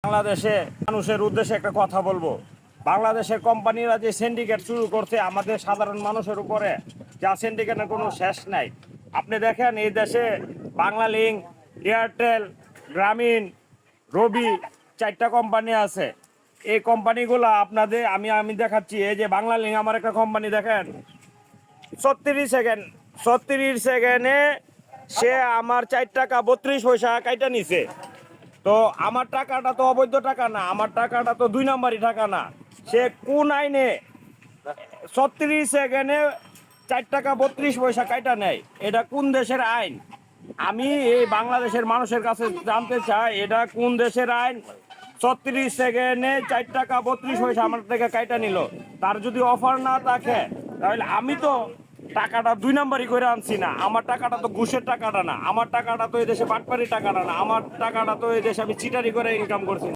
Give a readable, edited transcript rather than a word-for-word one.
বাংলাদেশে মানুষের উদ্দেশ্যে একটা কথা বলবো। বাংলাদেশের কোম্পানিরা যে সিন্ডিকেট শুরু করছে আমাদের সাধারণ মানুষের উপরে, যা সিন্ডিকেটের কোনো শেষ নাই। আপনি দেখেন এই দেশে বাংলালিংক, এয়ারটেল, গ্রামীণ, রবি, 4টা কোম্পানি আছে। এই কোম্পানিগুলো আপনাদের আমি দেখাচ্ছি। এই যে বাংলালিংক আমার একটা কোম্পানি, দেখেন 36 সেকেন্ডে সে আমার 4 টাকা 32 পয়সা কাইটা নিছে। তো আমার টাকাটা তো অবৈধ টাকা না, আমার টাকাটা তো 2 নম্বরই টাকা না। সে কোন আইনে 36 সেকেন্ডে 4 টাকা 32 পয়সা কাইটা নেয়? এটা কোন দেশের আইন? আমি এই বাংলাদেশের মানুষের কাছে জানতে চাই, এটা কোন দেশের আইন? 36 সেকেন্ডে 4 টাকা 32 পয়সা আমার থেকে কাইটা নিল। তার যদি অফার না থাকে তাহলে আমি তো টাকাটা 2 নম্বরই করে আনছি না। আমার টাকাটা তো ঘুষের টাকাটা না, আমার টাকাটা তো এই দেশে বাটপারি টাকাটা না, আমার টাকাটা তো এই দেশে আমি চিটারি করে ইনকাম করছি।